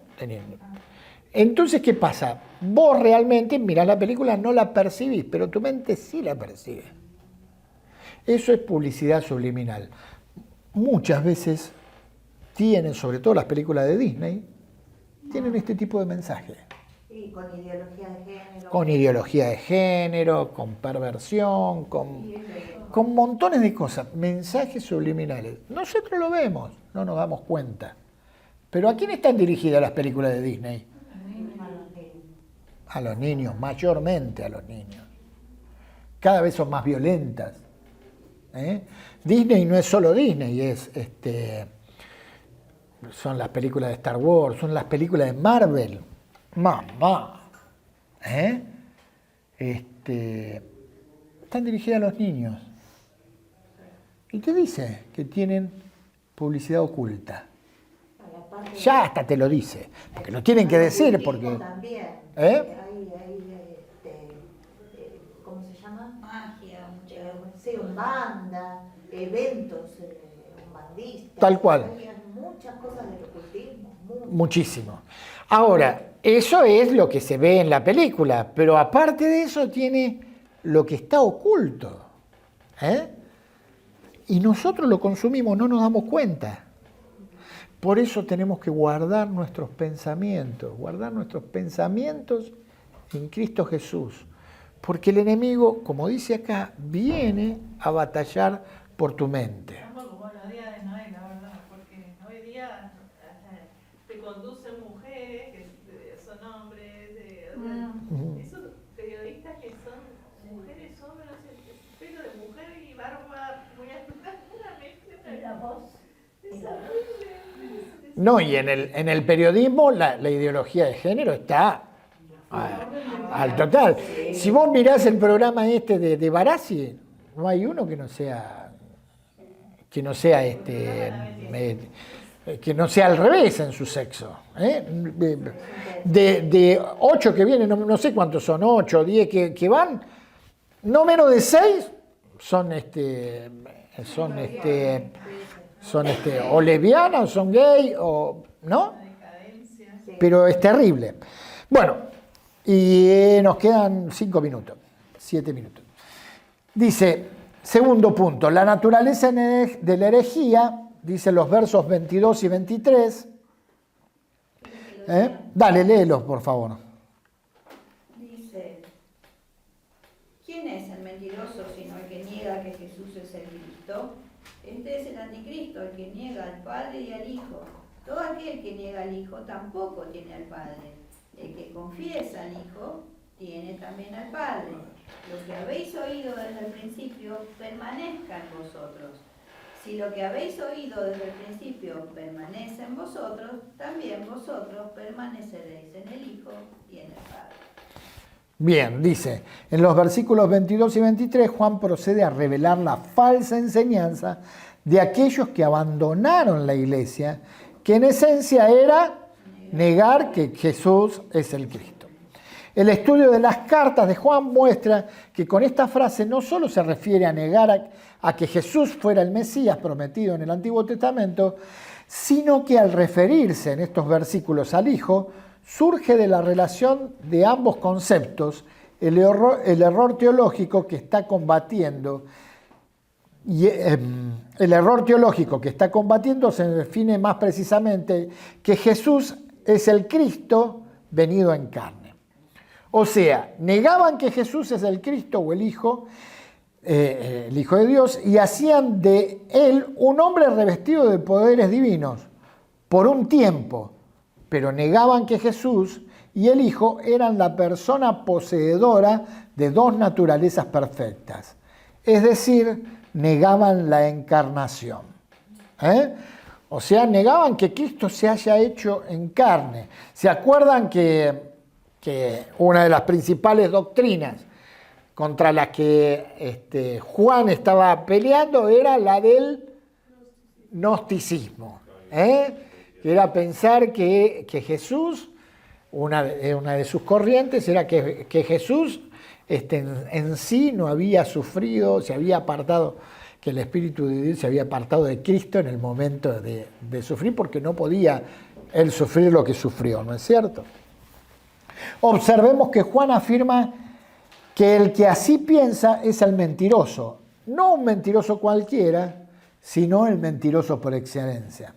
S1: Entonces, ¿qué pasa? Vos realmente mirás la película, no la percibís, pero tu mente sí la percibe. Eso es publicidad subliminal. Muchas veces tienen, sobre todo las películas de Disney, tienen este tipo de mensaje.
S4: Y con ideología de género.
S1: Con ideología de género, con perversión, con montones de cosas, mensajes subliminales. Nosotros lo vemos, no nos damos cuenta. Pero ¿a quién están dirigidas las películas de Disney? A los niños, mayormente a los niños. Cada vez son más violentas. Disney no es solo Disney, son las películas de Star Wars, son las películas de Marvel. Mamá. Están dirigidas a los niños. Y te dice que tienen publicidad oculta. Ya hasta te lo dice, porque lo tienen que decir, porque...
S4: También. ¿Cómo se llama?
S3: Magia,
S4: Sí, un banda, eventos, un bandista.
S1: Tal cual.
S4: Hay muchas cosas del ocultismo.
S1: Muchísimo. Ahora, eso es lo que se ve en la película, pero aparte de eso tiene lo que está oculto. Y nosotros lo consumimos, no nos damos cuenta. Por eso tenemos que guardar nuestros pensamientos en Cristo Jesús. Porque el enemigo, como dice acá, viene a batallar por tu mente.
S6: Estamos como los días de Noé, la verdad, porque hoy día te conducen mujeres que son hombres, esos periodistas que son mujeres, hombres, pelo de mujer y barba muy puramente.
S7: Y la voz.
S6: Es horrible.
S1: No, y en el periodismo la ideología de género está al total. Si vos mirás el programa de Barassi, no hay uno que no sea al revés en su sexo. De 8 que vienen, no sé cuántos son, 8 o 10 que van, no menos de 6 son o lesbianas, o son gay, o ¿no? Pero es terrible. Bueno, y nos quedan 5 minutos, 7 minutos. Dice, segundo punto, la naturaleza de la herejía, dice los versos 22 y 23. Dale, léelos, por favor.
S3: Dice, ¿quién es el mentiroso sino el que niega que Jesús es el Cristo? Este es el anticristo, el que niega al Padre y al Hijo. Todo aquel que niega al Hijo tampoco tiene al Padre. El que confiesa al Hijo tiene también al Padre. Lo que habéis oído desde el principio permanezca en vosotros. Si lo que habéis oído desde el principio permanece en vosotros, también vosotros permaneceréis en el Hijo y en el Padre.
S1: Bien, dice, en los versículos 22 y 23, Juan procede a revelar la falsa enseñanza de aquellos que abandonaron la iglesia, que en esencia era negar que Jesús es el Cristo. El estudio de las cartas de Juan muestra que con esta frase no solo se refiere a negar a que Jesús fuera el Mesías prometido en el Antiguo Testamento, sino que al referirse en estos versículos al Hijo, surge de la relación de ambos conceptos el error teológico que está combatiendo. Y el error teológico que está combatiendo se define más precisamente que Jesús es el Cristo venido en carne. O sea, negaban que Jesús es el Cristo o el Hijo de Dios, y hacían de él un hombre revestido de poderes divinos por un tiempo, pero negaban que Jesús y el Hijo eran la persona poseedora de dos naturalezas perfectas. Es decir, negaban la encarnación. O sea, negaban que Cristo se haya hecho en carne. ¿Se acuerdan que una de las principales doctrinas contra las que Juan estaba peleando era la del gnosticismo? Que era pensar que Jesús, una de sus corrientes era que Jesús en sí no había sufrido, se había apartado, que el Espíritu de Dios se había apartado de Cristo en el momento de sufrir, porque no podía él sufrir lo que sufrió, ¿no es cierto? Observemos que Juan afirma que el que así piensa es el mentiroso, no un mentiroso cualquiera, sino el mentiroso por excelencia.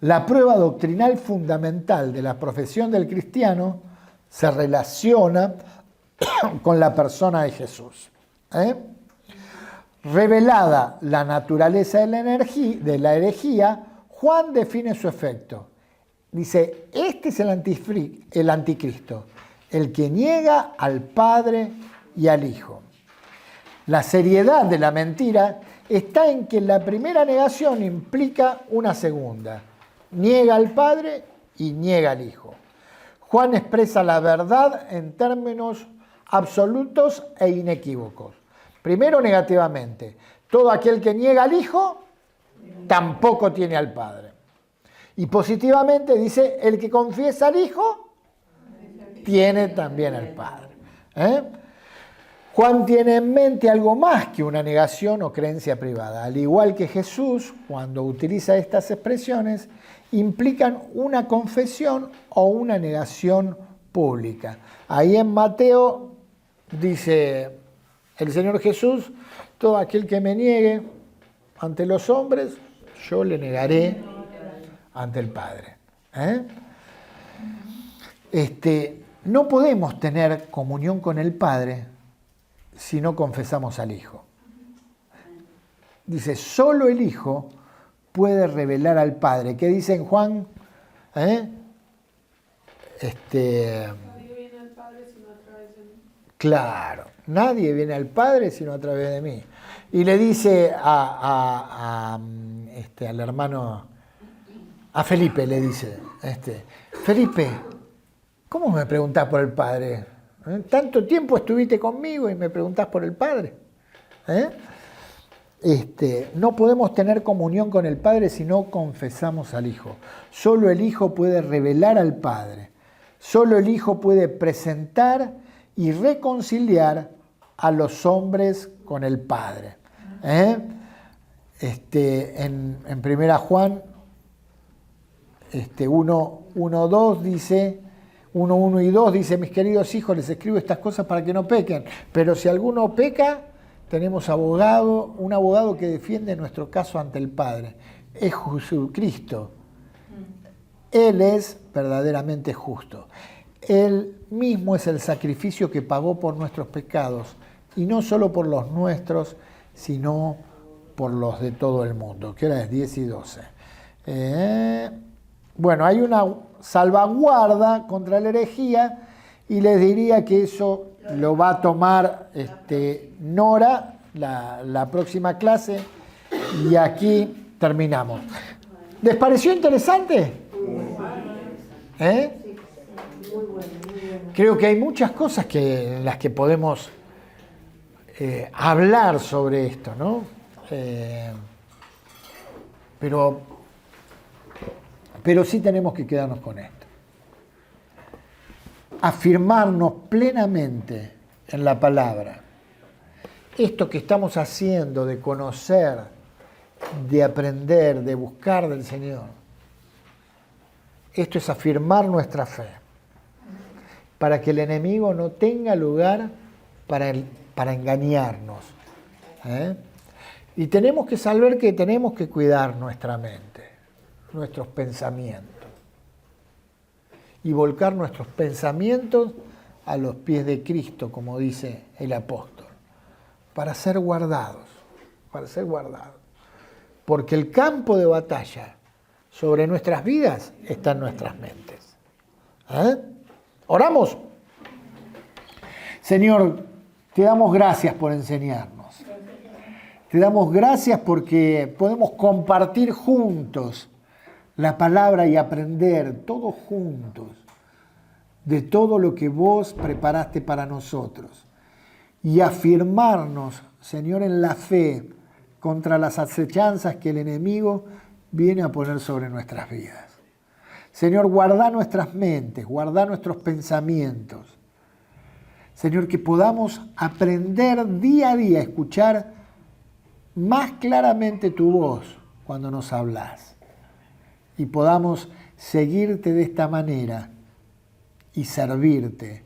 S1: La prueba doctrinal fundamental de la profesión del cristiano se relaciona con la persona de Jesús. Revelada la naturaleza de la herejía, Juan define su efecto. Dice, este es el anticristo, el que niega al Padre y al Hijo. La seriedad de la mentira está en que la primera negación implica una segunda. Niega al Padre y niega al Hijo. Juan expresa la verdad en términos absolutos e inequívocos. Primero, negativamente, todo aquel que niega al Hijo tampoco tiene al Padre. Y positivamente dice, el que confiesa al Hijo tiene también al Padre. Juan tiene en mente algo más que una negación o creencia privada. Al igual que Jesús, cuando utiliza estas expresiones, implican una confesión o una negación pública. Ahí en Mateo dice el Señor Jesús, todo aquel que me niegue ante los hombres, yo le negaré ante el Padre. No podemos tener comunión con el Padre si no confesamos al Hijo. Dice, solo el Hijo puede revelar al Padre. ¿Qué dice en Juan?
S8: Nadie viene al Padre sino a través de mí.
S1: Claro, nadie viene al Padre sino a través de mí. Y le dice al hermano, a Felipe le dice, Felipe, ¿cómo me preguntás por el Padre? Tanto tiempo estuviste conmigo y me preguntás por el Padre. No podemos tener comunión con el Padre si no confesamos al Hijo. Solo el Hijo puede revelar al Padre. Solo el Hijo puede presentar y reconciliar a los hombres con el Padre. En 1 Juan 1:2 dice, 1:1 y 2 dice, mis queridos hijos, les escribo estas cosas para que no pequen, pero si alguno peca, tenemos un abogado que defiende nuestro caso ante el Padre. Es Jesucristo. Él es verdaderamente justo. Él mismo es el sacrificio que pagó por nuestros pecados, y no solo por los nuestros, sino por los de todo el mundo. ¿Qué hora es? 10:12. bueno, hay una salvaguarda contra la herejía y les diría que eso lo va a tomar Nora la próxima clase y aquí terminamos. ¿Les pareció interesante? ¿Eh? Creo que hay muchas cosas en las que podemos hablar sobre esto, ¿no? Pero sí tenemos que quedarnos con esto. Afirmarnos plenamente en la palabra. Esto que estamos haciendo de conocer, de aprender, de buscar del Señor, esto es afirmar nuestra fe, para que el enemigo no tenga lugar para engañarnos. Y tenemos que saber que tenemos que cuidar nuestra mente, nuestros pensamientos, y volcar nuestros pensamientos a los pies de Cristo, como dice el apóstol, para ser guardados, porque el campo de batalla sobre nuestras vidas está en nuestras mentes. ¿Oramos? Señor, te damos gracias por enseñarnos. Te damos gracias porque podemos compartir juntos la palabra y aprender todos juntos de todo lo que vos preparaste para nosotros y afirmarnos, Señor, en la fe contra las acechanzas que el enemigo viene a poner sobre nuestras vidas. Señor, guarda nuestras mentes, guarda nuestros pensamientos. Señor, que podamos aprender día a día a escuchar más claramente tu voz cuando nos hablas. Y podamos seguirte de esta manera y servirte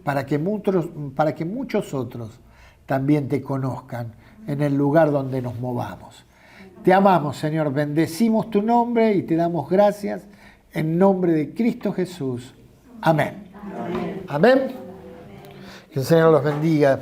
S1: para que muchos otros también te conozcan en el lugar donde nos movamos. Te amamos, Señor, bendecimos tu nombre y te damos gracias en nombre de Cristo Jesús. Amén. Amén. Que el Señor los bendiga.